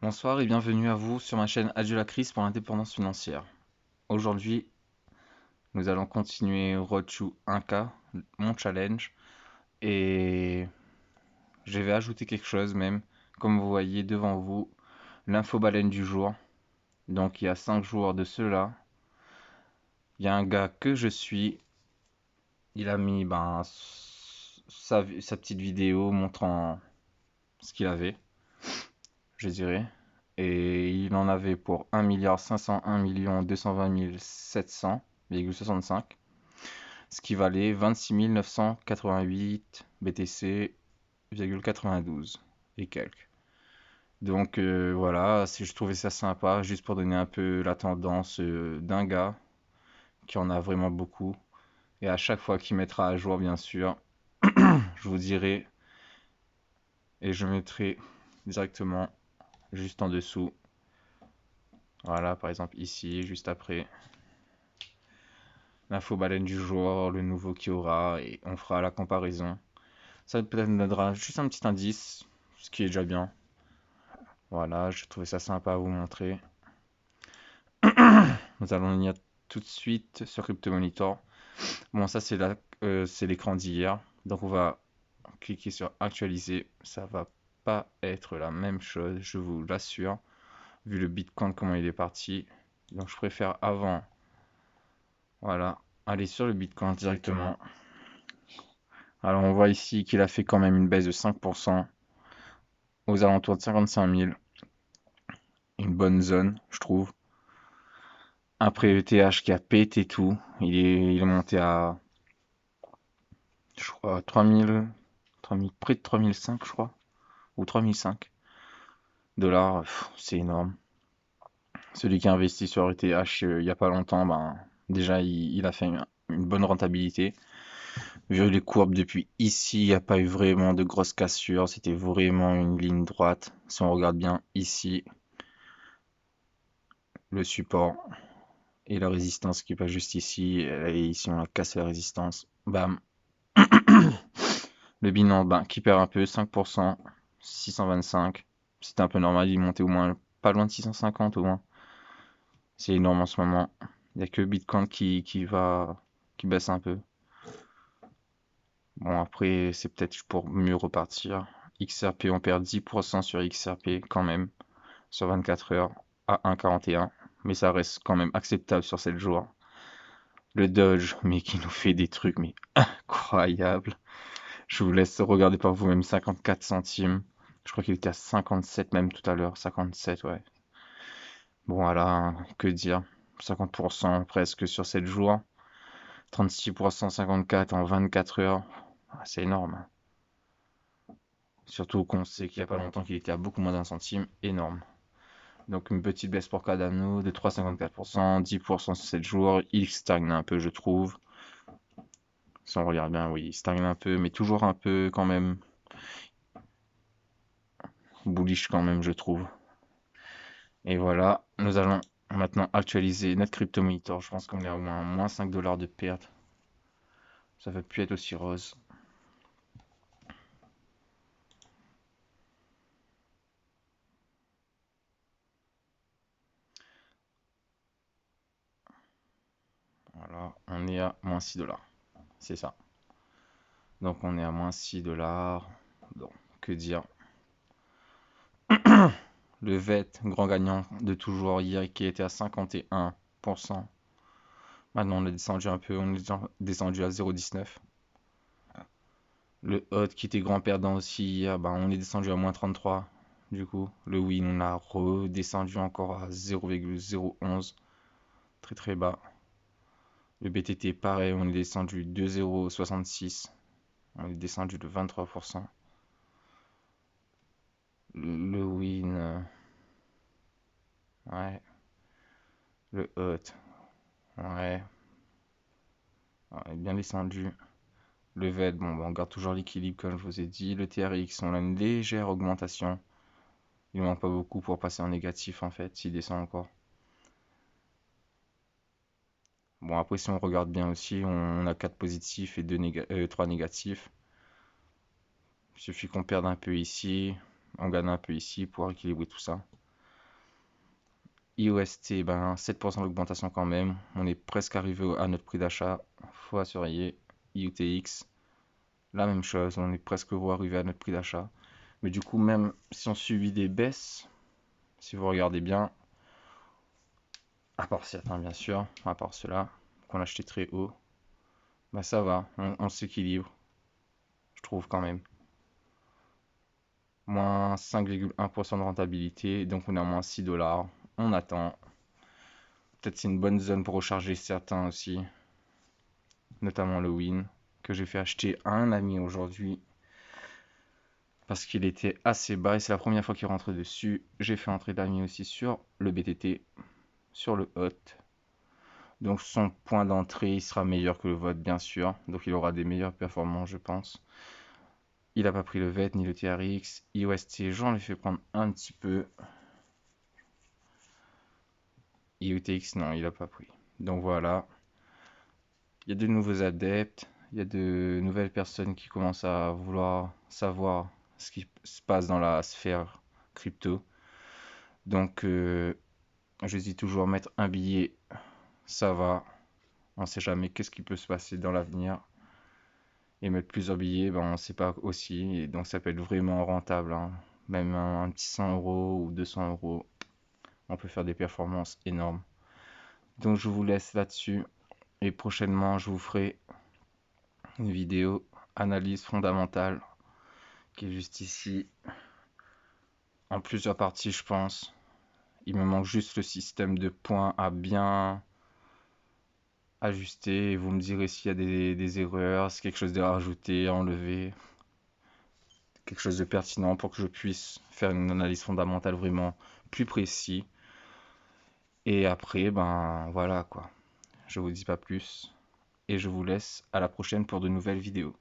Bonsoir et bienvenue à vous sur ma chaîne Adieu la crise pour l'indépendance financière. Aujourd'hui, nous allons continuer Road to 1K, mon challenge, et je vais ajouter quelque chose même. Comme vous voyez devant vous, l'info-baleine du jour. Donc il y a 5 jours de cela, il y a un gars que je suis, il a mis sa petite vidéo montrant ce qu'il avait, je dirais. Et il en avait pour 1 501 220 700,65, ce qui valait 26 988 BTC,92 et quelques. Donc voilà, si je trouvais ça sympa, juste pour donner un peu la tendance d'un gars qui en a vraiment beaucoup. Et à chaque fois qu'il mettra à jour, bien sûr, je vous dirai et je mettrai directement juste en dessous. Voilà, par exemple ici, juste après. L'info baleine du jour, le nouveau qu'il y aura, et on fera la comparaison. Ça peut-être nous donnera juste un petit indice, ce qui est déjà bien. Voilà, je trouvais ça sympa à vous montrer. Nous allons y aller tout de suite sur Crypto Monitor. Bon, ça c'est l'écran d'hier. Donc on va cliquer sur actualiser. Ça va pas être la même chose, je vous l'assure, vu le Bitcoin comment il est parti. Donc je préfère avant, voilà, aller sur le Bitcoin directement. Alors on voit ici qu'il a fait quand même une baisse de 5% aux alentours de 55 000. Une bonne zone, je trouve. Après ETH qui a pété tout, il est monté à, je crois, 3000, près de 3005, je crois, ou 3005 dollars. C'est énorme. Celui qui a investi sur ETH il n'y a pas longtemps, ben, déjà il a fait une bonne rentabilité. Vu les courbes depuis ici, il n'y a pas eu vraiment de grosses cassures. C'était vraiment une ligne droite. Si on regarde bien ici, le support et la résistance qui est pas juste ici, et ici on a cassé la résistance. Bam. Le Binance qui perd un peu, 5%, 625. C'était un peu normal, il montait au moins pas loin de 650 au moins. C'est énorme en ce moment. Il n'y a que Bitcoin qui baisse un peu. Bon, après, c'est peut-être pour mieux repartir. XRP, on perd 10% sur XRP quand même, sur 24 heures à 1,41. Mais ça reste quand même acceptable sur 7 jours. Le Doge, mais qui nous fait des trucs, mais incroyables. Je vous laisse regarder par vous-même, 54 centimes. Je crois qu'il était à 57 même tout à l'heure, 57, ouais. Bon, voilà, hein, que dire. 50% presque sur 7 jours. 36%, 54 en 24 heures. Ah, c'est énorme. Surtout qu'on sait qu'il n'y a pas longtemps qu'il était à beaucoup moins d'un centime. Énorme. Donc une petite baisse pour Cardano de 3,54%, 10% sur 7 jours. Il stagne un peu, je trouve. Si on regarde bien, oui, il stagne un peu, mais toujours un peu quand même bullish quand même, je trouve. Et voilà, nous allons maintenant actualiser notre crypto monitor. Je pense qu'on est à au moins 5 dollars de perte. Ça va plus être aussi rose. Voilà, on est à moins 6 dollars. C'est ça. Donc on est à moins 6 dollars. Donc, que dire. Le VET, grand gagnant de toujours hier, qui était à 51%. Maintenant on est descendu un peu, on est descendu à 0,19. Le HOT qui était grand perdant aussi hier, on est descendu à moins 33. Du coup, le win, on a redescendu encore à 0,011. Très très bas. Le BTT, pareil, on est descendu de 0,66. On est descendu de 23%. Le win, ouais. Le HOT, ouais. On est bien descendu. Le VET, on garde toujours l'équilibre comme je vous ai dit. Le TRX, on a une légère augmentation. Il ne manque pas beaucoup pour passer en négatif en fait, s'il descend encore. Bon, après, si on regarde bien aussi, on a 4 positifs et 3 négatifs. Il suffit qu'on perde un peu ici, on gagne un peu ici pour équilibrer tout ça. IOST, ben 7% d'augmentation quand même. On est presque arrivé à notre prix d'achat. Faut surveiller. IUTX, la même chose. On est presque arrivé à notre prix d'achat. Mais du coup, même si on subit des baisses, si vous regardez bien, à part certains bien sûr, à part ceux-là qu'on a acheté très haut, bah ça va, on s'équilibre, je trouve quand même. Moins 5,1% de rentabilité, donc on est à moins 6 dollars. On attend. Peut-être c'est une bonne zone pour recharger certains aussi, notamment le Win, que j'ai fait acheter à un ami aujourd'hui parce qu'il était assez bas et c'est la première fois qu'il rentre dessus. J'ai fait entrer l'ami aussi sur le BTT, sur le HOT. Donc son point d'entrée il sera meilleur que le vôtre bien sûr, donc il aura des meilleures performances je pense. Il n'a pas pris le VET ni le TRX. IOST, j'en ai fait prendre un petit peu. IUTX, non, il n'a pas pris. Donc voilà. Il y a de nouveaux adeptes. Il y a de nouvelles personnes qui commencent à vouloir savoir ce qui se passe dans la sphère crypto. Donc, j'hésite toujours à mettre un billet. Ça va. On ne sait jamais qu'est-ce qui peut se passer dans l'avenir. Et mettre plusieurs billets, ben, on ne sait pas aussi. Et donc, ça peut être vraiment rentable, hein. Même un petit 100 euros ou 200 euros. On peut faire des performances énormes. Donc je vous laisse là-dessus et prochainement je vous ferai une vidéo analyse fondamentale qui est juste ici en plusieurs parties je pense. Il me manque juste le système de points à bien ajuster et vous me direz s'il y a des erreurs, si quelque chose de rajouté, à enlever, quelque chose de pertinent pour que je puisse faire une analyse fondamentale vraiment plus précis. Et après, ben voilà quoi. Je vous dis pas plus. Et je vous laisse à la prochaine pour de nouvelles vidéos.